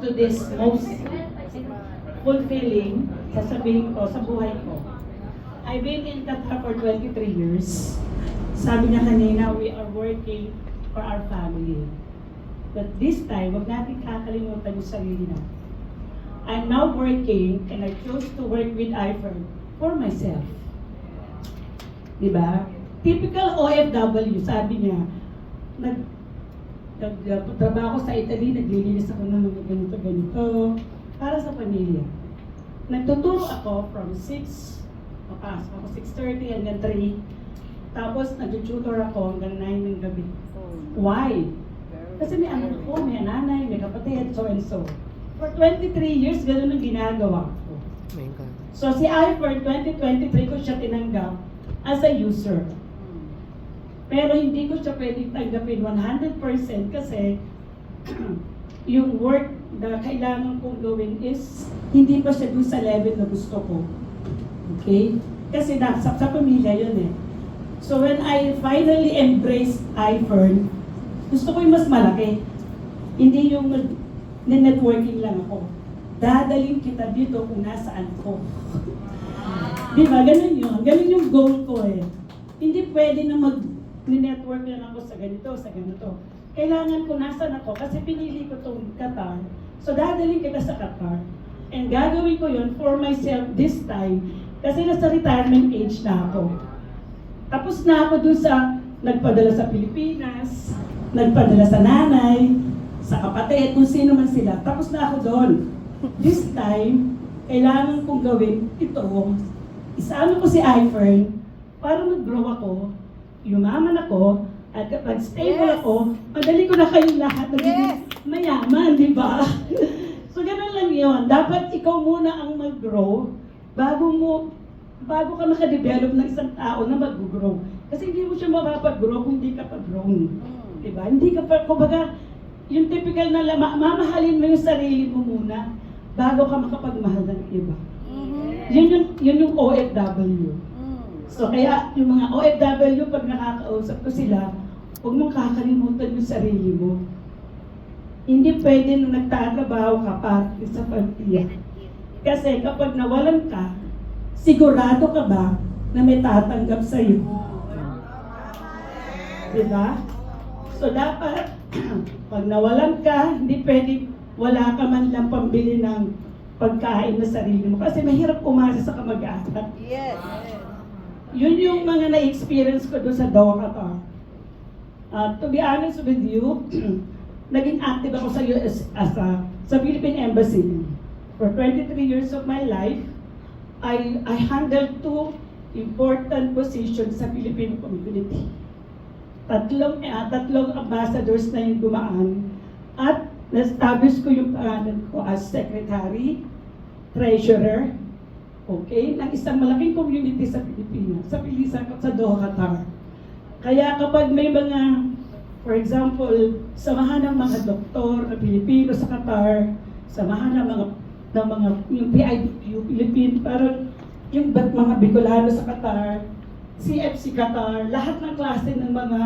to this most fulfilling, sasabihin ko, sa buhay ko. I've been in Qatar for 23 years. Sabi niya kanina, we are working for our family. But this time, wag natin kakalimutan yung sarili na. I'm now working and I chose to work with IFER for myself. Diba? Typical OFW, sabi niya, nagtrabaho sa Italy, naglilinis ako ng mga ganito-ganito para sa pamilya. Nagtuturo ako from 6, papasok ako 6:30 hanggang 3. Tapos nag-tutor ako hanggang 9 ng gabi. Why? Kasi may anak ko, may nanay, may kapatid, so and so. For 23 years, gano'n ang ginagawa ko. So si IFER, 2023 ko siya tinanggap as a user. Pero hindi ko siya pwedeng tanggapin 100% kasi yung work na kailangan kong gawin is hindi pa siya dun sa level na gusto ko. Okay? Kasi sa pamilya yun eh. So when I finally embraced IFER, gusto ko yung mas malaki. Hindi yung networking lang ako. Dadaling kita dito kung nasaan ko. Di ba? Ganun yun. Ganun yung goal ko eh. Hindi pwede na mag-network lang ako sa ganito, sa ganito. Kailangan ko nasaan ako kasi pinili ko itong Qatar. So dadaling kita sa Qatar. And gagawin ko yun for myself this time kasi nasa retirement age na ako. Tapos na ako dun sa nagpadala sa Pilipinas, nagpadala sa nanay, sa kapatid, kung sino man sila. Tapos na ako doon. This time, kailangan kong gawin ito. Isama ko si IFER para mag-grow ako, yumaman ako, at kapag stable ako, madali ko na kayong lahat nagiging mayaman, di ba? So, gano'n lang yun. Dapat ikaw muna ang mag-grow bago ka makadevelop ng isang tao na mag-grow. Kasi hindi mo siya mapapag-grow kung hindi ka pag-grown. Diba? Hindi ka pa, kumbaga, yung typical na mamahalin mo yung sarili mo muna bago ka makapagmahal ng iba. Yun yung OFW. So kaya yung mga OFW, pag nakakausap ko sila, huwag mong kakalimutan yung sarili mo. Hindi pwede nung nagtatrabaho ka para sa pamilya. Kasi kapag nawalan ka, sigurado ka ba na may tatanggap sa'yo? Diba? So dapat, pag nawalan ka, hindi pwede wala ka man lang pambili ng pagkain na sarili mo. Kasi mahirap umasa sa kamag-anak. Yes. Yun yung mga na-experience ko doon sa Doha. To be honest with you, naging active ako sa US sa Philippine Embassy. For 23 years of my life, I handled 2 important positions sa Philippine community. Tatlong ambassadors na yung dumaan at na-establish ko yung pangalan ko as secretary, treasurer, okay, ng isang malaking community sa Pilipinas, sa Doha, Qatar. Kaya kapag may mga, for example, samahan ng mga doktor na Pilipino sa Qatar, samahan ng mga yung PIDQ, Philippine, parang yung mga Bicolano sa Qatar, CFC Qatar, lahat ng klase ng mga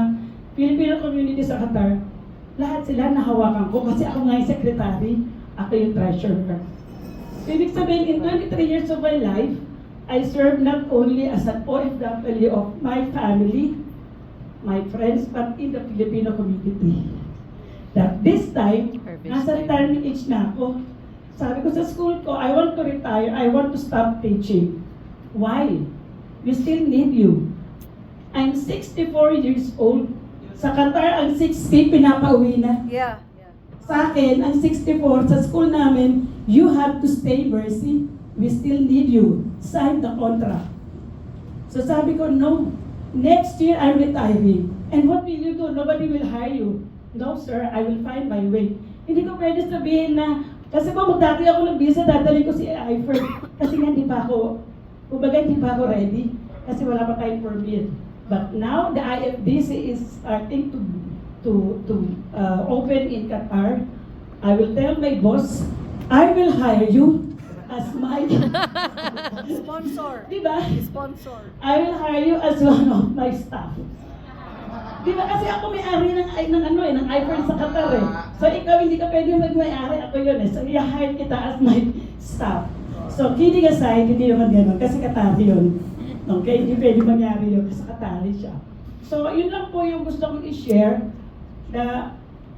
Filipino community sa Qatar, lahat sila nahawakan ko kasi ako nga yung secretary, ako yung treasurer. So, ibig sabihin, in 23 years of my life, I served not only as an OFW of my family, my friends, but in the Filipino community. That this time, nasa retirement age na ako. Sabi ko sa school ko, I want to retire, I want to stop teaching. Why? We still need you. I'm 64 years old. Sa Qatar, ang 60 pinapauwi na. Yeah. Sa akin, ang 64, sa school namin, you have to stay, Mercy. We still need you. Sign the contract. So sabi ko, no. Next year, I'm retiring. And what will you do? Nobody will hire you. No, sir, I will find my way. Hindi ko pwede sabihin na, kasi po magdati ako ng visa, dadali ko si IFER. Kasi nga hindi pa ako ready. Kasi wala pa tayong permit. But now, the IFDC is starting to open in Qatar. I will tell my boss, I will hire you as my Sponsor. Diba? Sponsor. I will hire you as one of my staff. Di ba kasi ako may-ari ng iPhone sa Qatar eh. So ikaw hindi ka pwede mag-may-ari, ako yun eh. So i-hire kita as my staff. So kidding aside, hindi naman ganun kasi Qatari yun. Okay, hindi pwede mangyari yun kasi Qatari siya. So yun lang po yung gusto kong i-share na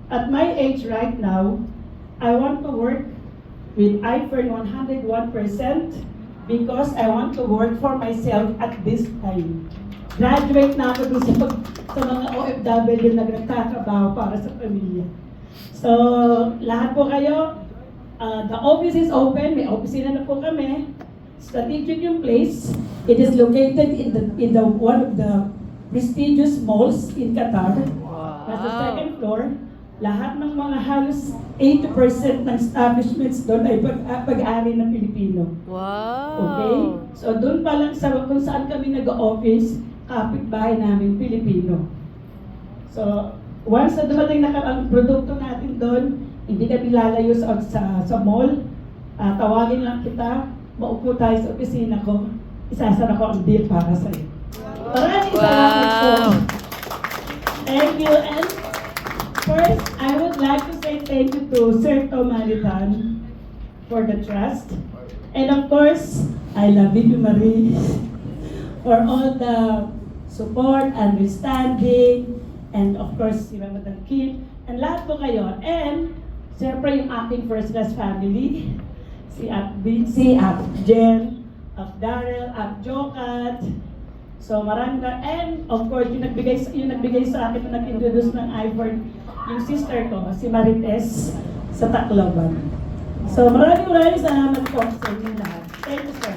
at my age right now, I want to work with iPhone 101% because I want to work for myself at this time. Graduate na ako dun sa mga OFW na nagtatrabaho para sa pamilya. So, lahat po kayo, the office is open, may opisina na po kami. Strategic yung place. It is located in the one of the prestigious malls in Qatar. Nasa second floor. Lahat ng mga halos 80% ng establishments doon ay pag-ari ng Pilipino. Wow! Okay? So doon pa lang sa kung saan kami nag-office, kapitbahay namin Pilipino. So once na dumating na ang produkto natin doon, hindi kami lalayo sa mall, tawagin lang kita, maupo tayo sa opisina ko, isasara ko ang deal para sa iyo. Maraming salamat po. Thank you. And first, I would like to say thank you to Sir Tomalitan for the trust. And of course, I love you, Marie, for all the support, understanding, and of course, si Madam Kim, and lahat po kayo. And, siyempre yung aking first class family, si Bitsy, Jen, Darrell, Jokat. So maraming and of course, yung nagbigay sa akin, na nag-introduce ng iPhone, yung sister ko, si Marites, sa Tacloban. So maraming salamat po sa inyo lahat. Thank you, sir.